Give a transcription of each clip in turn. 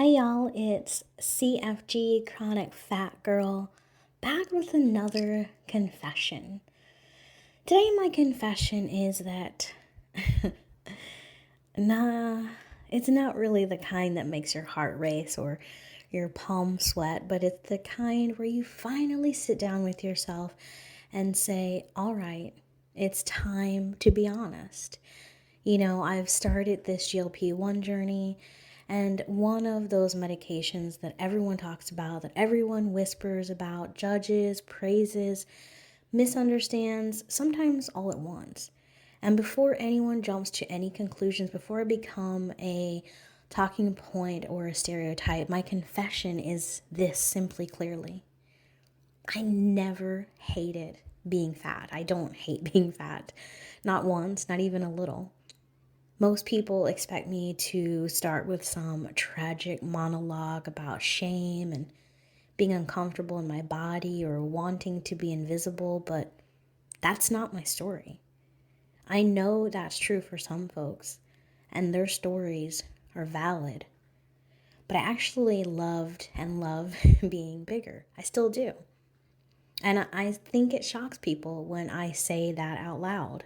Hey y'all, it's CFG Chronic Fat Girl back with another confession. Today, my confession is that nah, it's not really the kind that makes your heart race or your palms sweat, but it's the kind where you finally sit down with yourself and say, all right, it's time to be honest. I've started this GLP-1 journey, and one of those medications that everyone talks about, that everyone whispers about, judges, praises, misunderstands, sometimes all at once. And before anyone jumps to any conclusions, before it become a talking point or a stereotype, my confession is this simply clearly. I never hated being fat. I don't hate being fat. Not once, not even a little. Most people expect me to start with some tragic monologue about shame and being uncomfortable in my body or wanting to be invisible, but that's not my story. I know that's true for some folks, and their stories are valid, but I actually loved and love being bigger. I still do. And I think it shocks people when I say that out loud.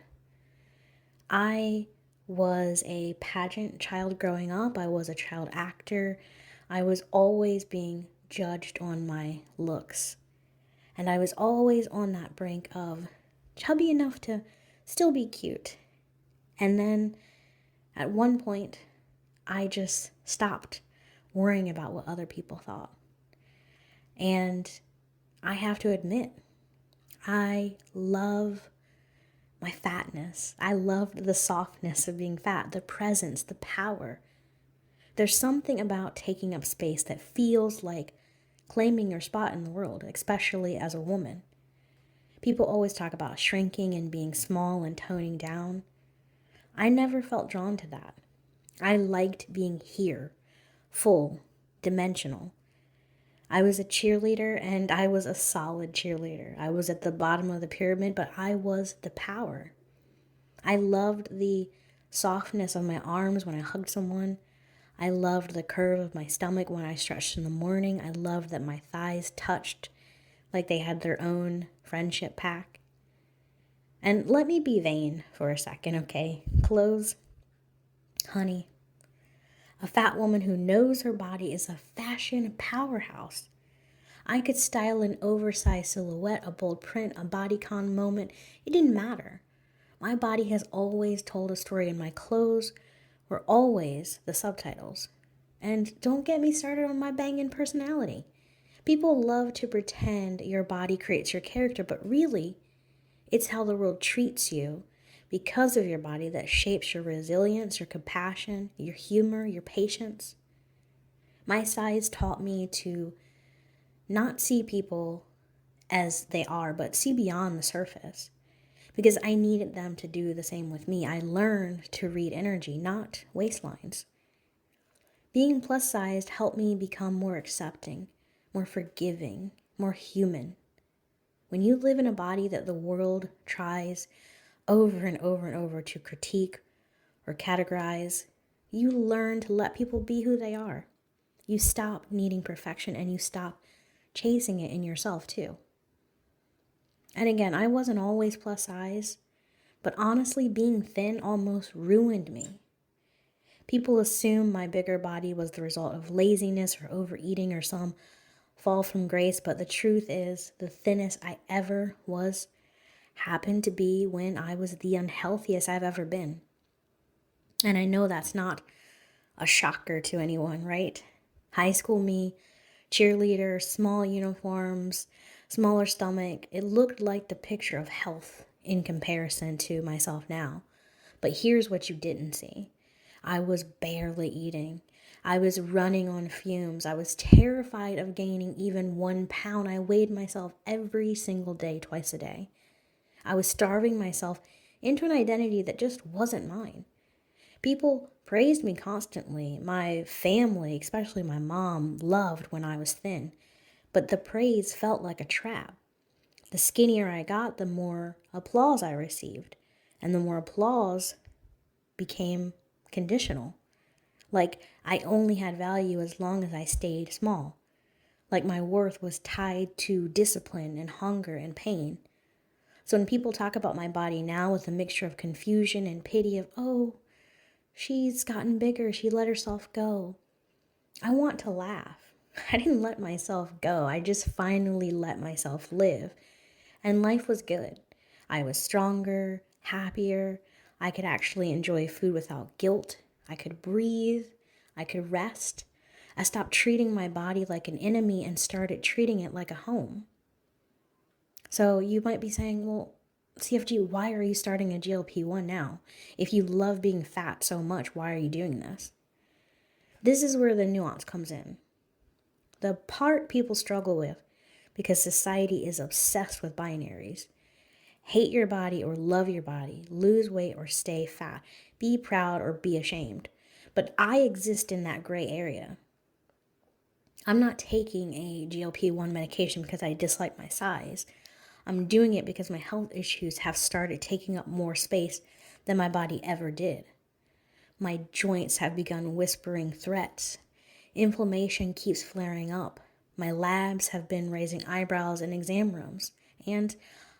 I was a pageant child growing up. I was a child actor. I was always being judged on my looks. And I was always on that brink of chubby enough to still be cute. And then at one point, I just stopped worrying about what other people thought. And I have to admit, I love my fatness. I loved the softness of being fat, the presence, the power. There's something about taking up space that feels like claiming your spot in the world, especially as a woman. People always talk about shrinking and being small and toning down. I never felt drawn to that. I liked being here, full, dimensional. I was a cheerleader, and I was a solid cheerleader. I was at the bottom of the pyramid, but I was the power. I loved the softness of my arms when I hugged someone. I loved the curve of my stomach when I stretched in the morning. I loved that my thighs touched like they had their own friendship pack. And let me be vain for a second, okay? Clothes, honey. A fat woman who knows her body is a fashion powerhouse. I could style an oversized silhouette, a bold print, a bodycon moment. It didn't matter. My body has always told a story, and my clothes were always the subtitles. And don't get me started on my banging personality. People love to pretend your body creates your character, but really, it's how the world treats you because of your body that shapes your resilience, your compassion, your humor, your patience. My size taught me to not see people as they are, but see beyond the surface. Because I needed them to do the same with me. I learned to read energy, not waistlines. Being plus sized helped me become more accepting, more forgiving, more human. When you live in a body that the world tries over and over and over to critique or categorize, you learn to let people be who they are. You stop needing perfection, and you stop chasing it in yourself too. And again, I wasn't always plus size, but honestly, being thin almost ruined me. People assume my bigger body was the result of laziness or overeating or some fall from grace, but the truth is, the thinnest I ever was happened to be when I was the unhealthiest I've ever been. And I know that's not a shocker to anyone, right? High school me, cheerleader, small uniforms, smaller stomach. It looked like the picture of health in comparison to myself now. But here's what you didn't see. I was barely eating. I was running on fumes. I was terrified of gaining even 1 pound. I weighed myself every single day, twice a day. I was starving myself into an identity that just wasn't mine. People praised me constantly. My family, especially my mom, loved when I was thin. But the praise felt like a trap. The skinnier I got, the more applause I received. And the more applause became conditional. Like I only had value as long as I stayed small. Like my worth was tied to discipline and hunger and pain. So when people talk about my body now with a mixture of confusion and pity of, oh, she's gotten bigger, she let herself go, I want to laugh. I didn't let myself go. I just finally let myself live. And life was good. I was stronger, happier. I could actually enjoy food without guilt. I could breathe. I could rest. I stopped treating my body like an enemy and started treating it like a home. So you might be saying, well, CFG, why are you starting a GLP-1 now? If you love being fat so much, why are you doing this? This is where the nuance comes in. The part people struggle with because society is obsessed with binaries. Hate your body or love your body, lose weight or stay fat, be proud or be ashamed. But I exist in that gray area. I'm not taking a GLP-1 medication because I dislike my size. I'm doing it because my health issues have started taking up more space than my body ever did. My joints have begun whispering threats. Inflammation keeps flaring up. My labs have been raising eyebrows in exam rooms. And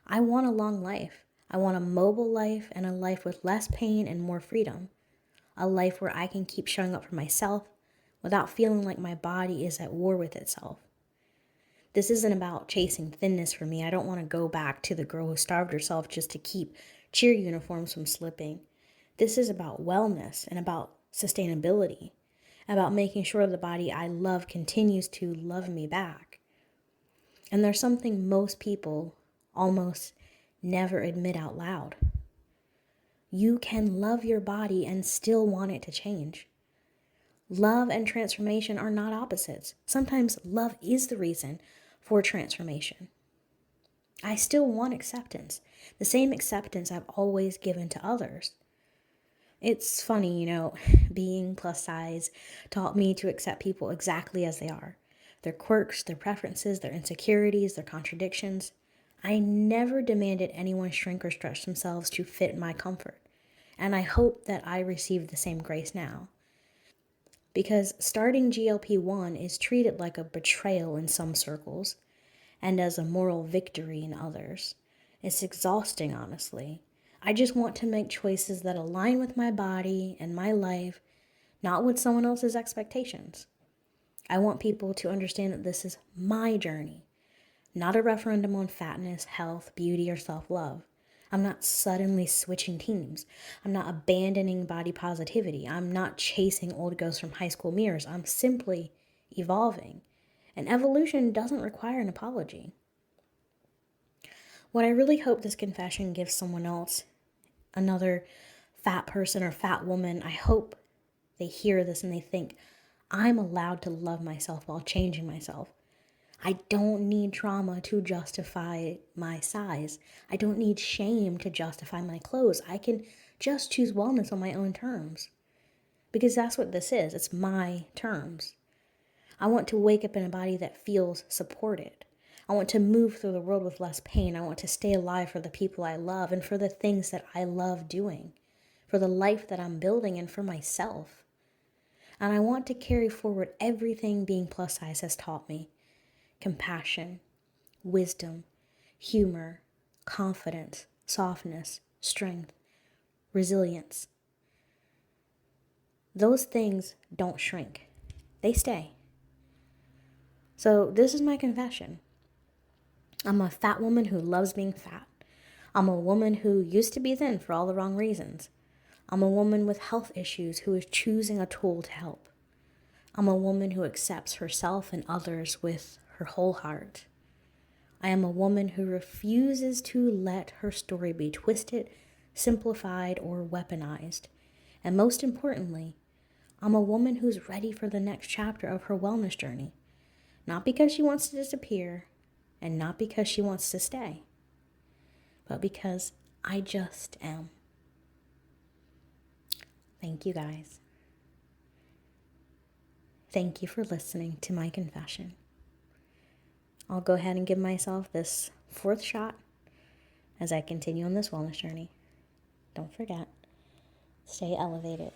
I want a long life. I want a mobile life and a life with less pain and more freedom. A life where I can keep showing up for myself without feeling like my body is at war with itself. This isn't about chasing thinness for me. I don't want to go back to the girl who starved herself just to keep cheer uniforms from slipping. This is about wellness and about sustainability, about making sure the body I love continues to love me back. And there's something most people almost never admit out loud. You can love your body and still want it to change. Love and transformation are not opposites. Sometimes love is the reason for transformation. I still want acceptance, the same acceptance I've always given to others. It's funny, being plus size taught me to accept people exactly as they are. Their quirks, their preferences, their insecurities, their contradictions. I never demanded anyone shrink or stretch themselves to fit my comfort. And I hope that I receive the same grace now. Because starting GLP-1 is treated like a betrayal in some circles and as a moral victory in others. It's exhausting, honestly. I just want to make choices that align with my body and my life, not with someone else's expectations. I want people to understand that this is my journey, not a referendum on fatness, health, beauty, or self-love. I'm not suddenly switching teams. I'm not abandoning body positivity. I'm not chasing old ghosts from high school mirrors. I'm simply evolving. And evolution doesn't require an apology. What I really hope this confession gives someone else, another fat person or fat woman, I hope they hear this and they think, I'm allowed to love myself while changing myself. I don't need trauma to justify my size. I don't need shame to justify my clothes. I can just choose wellness on my own terms. Because that's what this is. It's my terms. I want to wake up in a body that feels supported. I want to move through the world with less pain. I want to stay alive for the people I love and for the things that I love doing, for the life that I'm building and for myself. And I want to carry forward everything being plus size has taught me. Compassion, wisdom, humor, confidence, softness, strength, resilience. Those things don't shrink. They stay. So this is my confession. I'm a fat woman who loves being fat. I'm a woman who used to be thin for all the wrong reasons. I'm a woman with health issues who is choosing a tool to help. I'm a woman who accepts herself and others with her whole heart. I am a woman who refuses to let her story be twisted, simplified, or weaponized. And most importantly, I'm a woman who's ready for the next chapter of her wellness journey. Not because she wants to disappear, and not because she wants to stay, but because I just am. Thank you guys. Thank you for listening to my confession. I'll go ahead and give myself this 4th shot as I continue on this wellness journey. Don't forget, stay elevated.